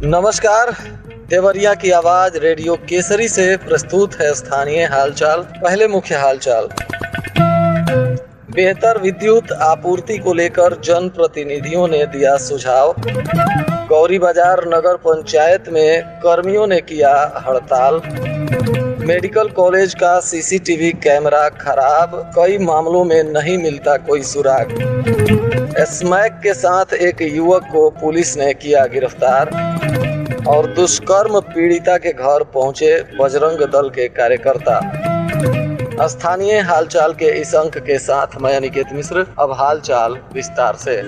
नमस्कार। देवरिया की आवाज रेडियो केसरी से प्रस्तुत है स्थानीय हालचाल। पहले मुख्य हालचाल। बेहतर विद्युत आपूर्ति को लेकर जनप्रतिनिधियों ने दिया सुझाव। गौरी बाजार नगर पंचायत में कर्मियों ने किया हड़ताल। मेडिकल कॉलेज का सीसीटीवी कैमरा खराब, कई मामलों में नहीं मिलता कोई सुराग। स्मैक के साथ एक युवक को पुलिस ने किया गिरफ्तार। और दुष्कर्म पीड़िता के घर पहुंचे बजरंग दल के कार्यकर्ता। स्थानीय हालचाल के इस अंक के साथ मैं अनिकेत मिश्र। अब हालचाल विस्तार से।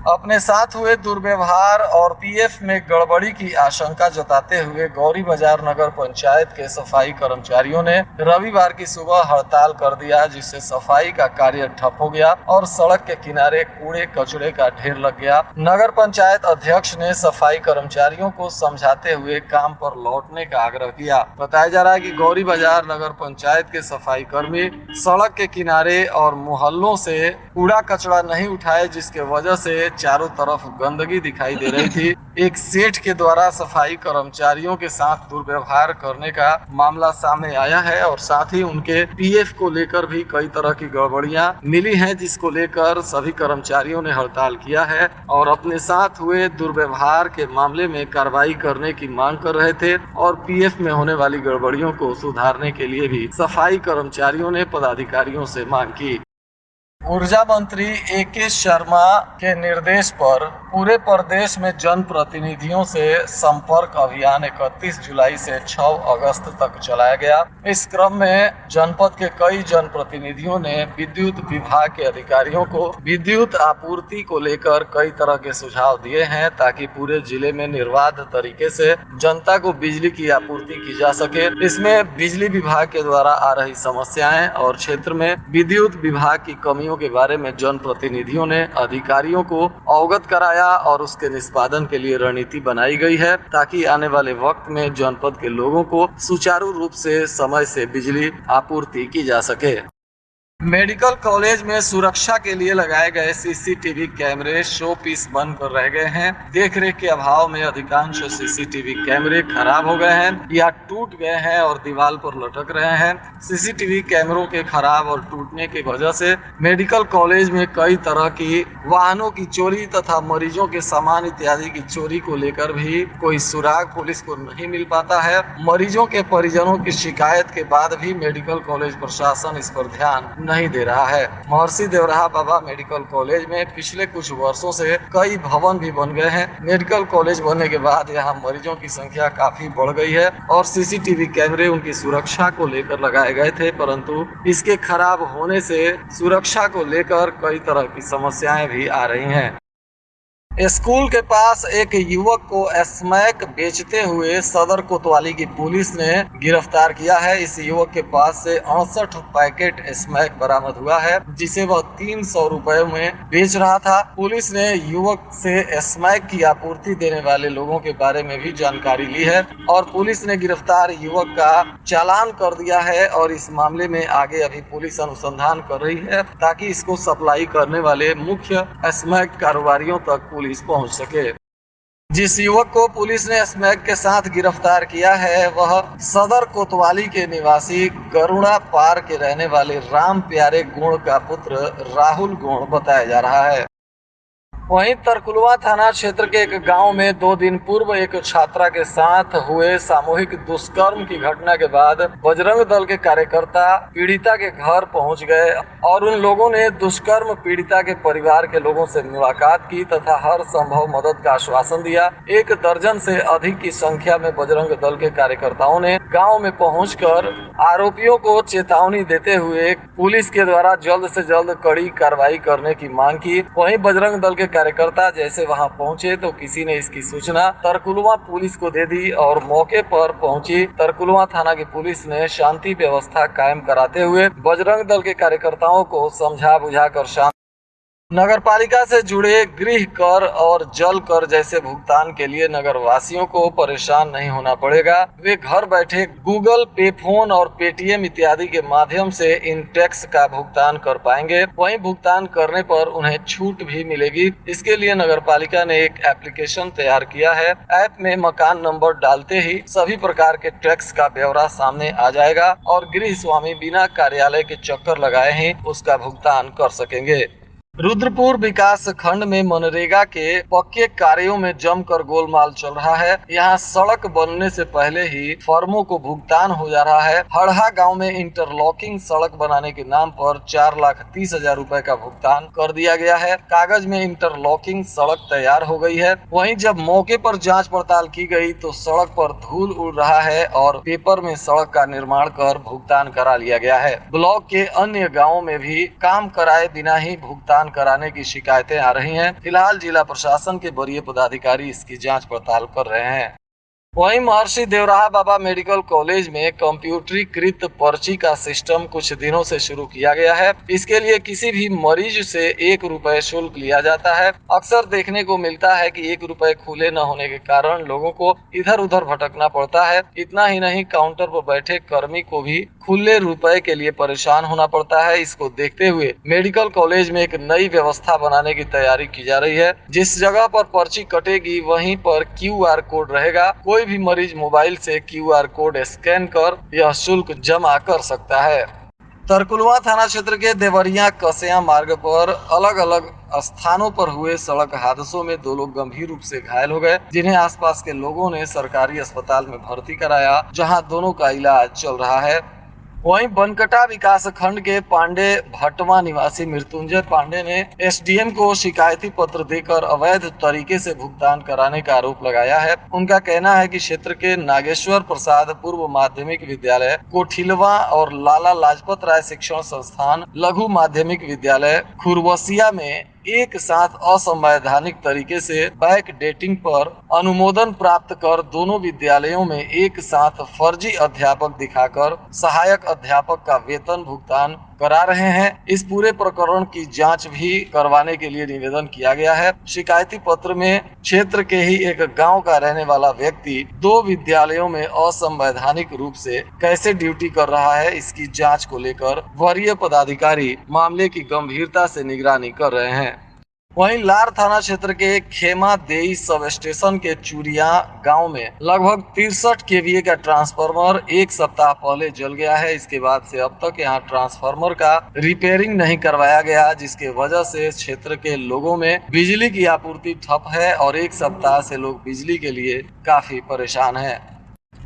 अपने साथ हुए दुर्व्यवहार और पीएफ में गड़बड़ी की आशंका जताते हुए गौरी बाजार नगर पंचायत के सफाई कर्मचारियों ने रविवार की सुबह हड़ताल कर दिया, जिससे सफाई का कार्य ठप हो गया और सड़क के किनारे कूड़े कचड़े का ढेर लग गया। नगर पंचायत अध्यक्ष ने सफाई कर्मचारियों को समझाते हुए काम पर लौटने का आग्रह किया। बताया जा रहा है कि गौरी बाजार नगर पंचायत के सफाई कर्मी सड़क के किनारे और मोहल्लों से कूड़ा कचड़ा नहीं उठाए, जिसके वजह से चारों तरफ गंदगी दिखाई दे रही थी। एक सेठ के द्वारा सफाई कर्मचारियों के साथ दुर्व्यवहार करने का मामला सामने आया है और साथ ही उनके पीएफ को लेकर भी कई तरह की गड़बड़ियां मिली हैं, जिसको लेकर सभी कर्मचारियों ने हड़ताल किया है और अपने साथ हुए दुर्व्यवहार के मामले में कार्रवाई करने की मांग कर रहे थे और पीएफ में होने वाली गड़बड़ियों को सुधारने के लिए भी सफाई कर्मचारियों ने पदाधिकारियों से मांग की। ऊर्जा मंत्री ए.के. शर्मा के निर्देश पर पूरे प्रदेश में जनप्रतिनिधियों से संपर्क अभियान 31 जुलाई से 6 अगस्त तक चलाया गया। इस क्रम में जनपद के कई जनप्रतिनिधियों ने विद्युत विभाग के अधिकारियों को विद्युत आपूर्ति को लेकर कई तरह के सुझाव दिए हैं, ताकि पूरे जिले में निर्बाध तरीके से जनता को बिजली की आपूर्ति की जा सके। इसमें बिजली विभाग के द्वारा आ रही समस्याएं और क्षेत्र में विद्युत विभाग की कमियों के बारे में जनप्रतिनिधियों ने अधिकारियों को अवगत कराया और उसके निष्पादन के लिए रणनीति बनाई गई है, ताकि आने वाले वक्त में जनपद के लोगों को सुचारू रूप से समय से बिजली आपूर्ति की जा सके। मेडिकल कॉलेज में सुरक्षा के लिए लगाए गए सीसीटीवी कैमरे शो पीस बनकर रह गए हैं। देखरेख के अभाव में अधिकांश सीसीटीवी कैमरे खराब हो गए हैं या टूट गए हैं और दीवार पर लटक रहे हैं। सीसीटीवी कैमरों के खराब और टूटने की वजह से मेडिकल कॉलेज में कई तरह की वाहनों की चोरी तथा मरीजों के सामान इत्यादि की चोरी को लेकर भी कोई सुराग पुलिस को नहीं मिल पाता है। मरीजों के परिजनों की शिकायत के बाद भी मेडिकल कॉलेज प्रशासन इस पर ध्यान नहीं दे रहा है। महर्षि देवराहा बाबा मेडिकल कॉलेज में पिछले कुछ वर्षों से कई भवन भी बन गए हैं। मेडिकल कॉलेज बनने के बाद यहाँ मरीजों की संख्या काफी बढ़ गई है और सीसीटीवी कैमरे उनकी सुरक्षा को लेकर लगाए गए थे, परंतु इसके खराब होने से सुरक्षा को लेकर कई तरह की समस्याएं भी आ रही हैं। स्कूल के पास एक युवक को स्मैक बेचते हुए सदर कोतवाली की पुलिस ने गिरफ्तार किया है। इस युवक के पास से 68 पैकेट स्मैक बरामद हुआ है, जिसे वह 300 रुपए में बेच रहा था। पुलिस ने युवक से स्मैक की आपूर्ति देने वाले लोगों के बारे में भी जानकारी ली है और पुलिस ने गिरफ्तार युवक का चालान कर दिया है और इस मामले में आगे अभी पुलिस अनुसंधान कर रही है, ताकि इसको सप्लाई करने वाले मुख्य स्मैक कारोबारियों तक पुलिस पहुंच सके। जिस युवक को पुलिस ने स्मैक के साथ गिरफ्तार किया है, वह सदर कोतवाली के निवासी गरुड़ा पार के रहने वाले राम प्यारे गुण का पुत्र राहुल गुण बताया जा रहा है। वहीं तरकुलवा थाना क्षेत्र के एक गांव में 2 दिन पूर्व एक छात्रा के साथ हुए सामूहिक दुष्कर्म की घटना के बाद बजरंग दल के कार्यकर्ता पीड़िता के घर पहुंच गए और उन लोगों ने दुष्कर्म पीड़िता के परिवार के लोगों से मुलाकात की तथा हर संभव मदद का आश्वासन दिया। 1 दर्जन से अधिक की संख्या में बजरंग दल के कार्यकर्ताओं ने गाँव में पहुँचकर आरोपियों को चेतावनी देते हुए पुलिस के द्वारा जल्द से जल्द कड़ी कार्रवाई करने की मांग की। वहीं बजरंग दल के कार्यकर्ता जैसे वहां पहुंचे तो किसी ने इसकी सूचना तरकुलवा पुलिस को दे दी और मौके पर पहुंची तरकुलवा थाना की पुलिस ने शांति व्यवस्था कायम कराते हुए बजरंग दल के कार्यकर्ताओं को समझा बुझाकर शांत नगरपालिका से जुड़े गृह कर और जल कर जैसे भुगतान के लिए नगर वासियों को परेशान नहीं होना पड़ेगा। वे घर बैठे गूगल पे, फोन और पेटीएम इत्यादि के माध्यम से इन टैक्स का भुगतान कर पाएंगे। वहीं भुगतान करने पर उन्हें छूट भी मिलेगी। इसके लिए नगरपालिका ने एक एप्लीकेशन तैयार किया है। ऐप में मकान नंबर डालते ही सभी प्रकार के टैक्स का ब्यौरा सामने आ जाएगा और गृह स्वामी बिना कार्यालय के चक्कर लगाए ही उसका भुगतान कर सकेंगे। रुद्रपुर विकास खंड में मनरेगा के पक्के कार्यों में जमकर गोलमाल चल रहा है। यहाँ सड़क बनने से पहले ही फर्मों को भुगतान हो जा रहा है। हड़हा गांव में इंटरलॉकिंग सड़क बनाने के नाम पर 4,30,000 रुपए का भुगतान कर दिया गया है। कागज में इंटरलॉकिंग सड़क तैयार हो गई है। वहीं जब मौके पर जांच पड़ताल की गई तो सड़क पर धूल उड़ रहा है और पेपर में सड़क का निर्माण कर भुगतान करा लिया गया है। ब्लॉक के अन्य गाँवों में भी काम कराए बिना ही भुगतान कराने की शिकायतें आ रही हैं। फिलहाल जिला प्रशासन के वरीय पदाधिकारी इसकी जांच पड़ताल कर रहे हैं। वहीं महर्षि देवराहा बाबा मेडिकल कॉलेज में कंप्यूटरीकृत पर्ची का सिस्टम कुछ दिनों से शुरू किया गया है। इसके लिए किसी भी मरीज से 1 रुपए शुल्क लिया जाता है। अक्सर देखने को मिलता है कि 1 रुपए खुले न होने के कारण लोगों को इधर उधर भटकना पड़ता है। इतना ही नहीं, काउंटर पर बैठे कर्मी को भी खुले रुपए के लिए परेशान होना पड़ता है। इसको देखते हुए मेडिकल कॉलेज में एक नई व्यवस्था बनाने की तैयारी की जा रही है। जिस जगह पर पर्ची कटेगी वहीं पर QR कोड रहेगा। कोई भी मरीज मोबाइल से QR कोड स्कैन कर यह शुल्क जमा कर सकता है। तरकुलवा थाना क्षेत्र के देवरिया कसिया मार्ग पर अलग अलग स्थानों पर हुए सड़क हादसों में 2 लोग गंभीर रूप से घायल हो गए, जिन्हें आसपास के लोगों ने सरकारी अस्पताल में भर्ती कराया, जहां दोनों का इलाज चल रहा है। वहीं बनकटा विकास खंड के पांडे भटवा निवासी मृत्युंजय पांडे ने SDM को शिकायती पत्र देकर अवैध तरीके से भुगतान कराने का आरोप लगाया है। उनका कहना है कि क्षेत्र के नागेश्वर प्रसाद पूर्व माध्यमिक विद्यालय, कोठिलवा और लाला लाजपत राय शिक्षण संस्थान लघु माध्यमिक विद्यालय खुरवसिया में एक साथ असंवैधानिक तरीके से बैक डेटिंग पर अनुमोदन प्राप्त कर दोनों विद्यालयों में एक साथ फर्जी अध्यापक दिखाकर सहायक अध्यापक का वेतन भुगतान करा रहे हैं। इस पूरे प्रकरण की जांच भी करवाने के लिए निवेदन किया गया है। शिकायती पत्र में क्षेत्र के ही एक गांव का रहने वाला व्यक्ति 2 विद्यालयों में असंवैधानिक रूप से कैसे ड्यूटी कर रहा है, इसकी जांच को लेकर वरीय पदाधिकारी मामले की गंभीरता से निगरानी कर रहे हैं। वहीं लार थाना क्षेत्र के खेमा देई सब स्टेशन के चूरिया गांव में लगभग 63 kVA का ट्रांसफार्मर 1 सप्ताह पहले जल गया है। इसके बाद से अब तक यहां ट्रांसफार्मर का रिपेयरिंग नहीं करवाया गया, जिसके वजह से क्षेत्र के लोगों में बिजली की आपूर्ति ठप है और 1 सप्ताह से लोग बिजली के लिए काफी परेशान हैं।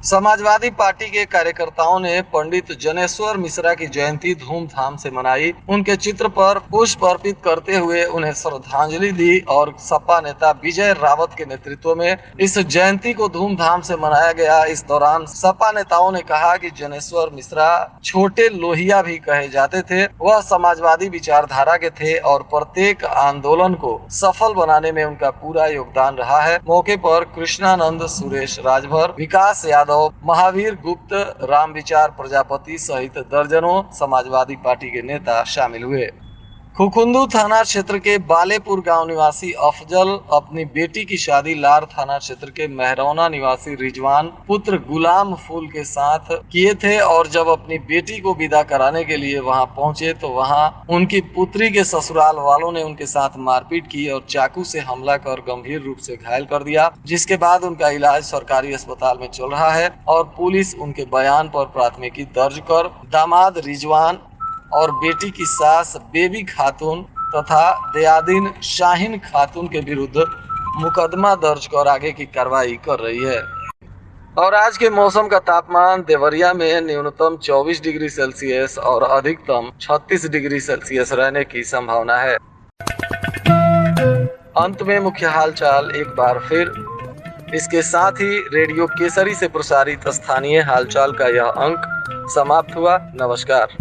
समाजवादी पार्टी के कार्यकर्ताओं ने पंडित जनेश्वर मिश्रा की जयंती धूमधाम से मनाई। उनके चित्र पर पुष्प अर्पित करते हुए उन्हें श्रद्धांजलि दी और सपा नेता विजय रावत के नेतृत्व में इस जयंती को धूमधाम से मनाया गया। इस दौरान सपा नेताओं ने कहा कि जनेश्वर मिश्रा छोटे लोहिया भी कहे जाते थे। वह समाजवादी विचारधारा के थे और प्रत्येक आंदोलन को सफल बनाने में उनका पूरा योगदान रहा है। मौके पर कृष्णानंद, सुरेश राजभर, विकास यादव, महावीर गुप्त, राम विचार प्रजापति सहित दर्जनों समाजवादी पार्टी के नेता शामिल हुए। खुखुंदू थाना क्षेत्र के बालेपुर गांव निवासी अफजल अपनी बेटी की शादी लार थाना क्षेत्र के मेहरौना निवासी रिजवान पुत्र गुलाम फूल के साथ किए थे और जब अपनी बेटी को विदा कराने के लिए वहां पहुंचे तो वहां उनकी पुत्री के ससुराल वालों ने उनके साथ मारपीट की और चाकू से हमला कर गंभीर रूप से घायल कर दिया, जिसके बाद उनका इलाज सरकारी अस्पताल में चल रहा है और पुलिस उनके बयान पर प्राथमिकी दर्ज कर दामाद रिजवान और बेटी की सास बेबी खातून तथा दयादीन शाहीन खातून के विरुद्ध मुकदमा दर्ज कर आगे की कार्रवाई कर रही है। और आज के मौसम का तापमान देवरिया में न्यूनतम 24 डिग्री सेल्सियस और अधिकतम 36 डिग्री सेल्सियस रहने की संभावना है। अंत में मुख्य हालचाल एक बार फिर। इसके साथ ही रेडियो केसरी से प्रसारित स्थानीय हालचाल का यह अंक समाप्त हुआ। नमस्कार।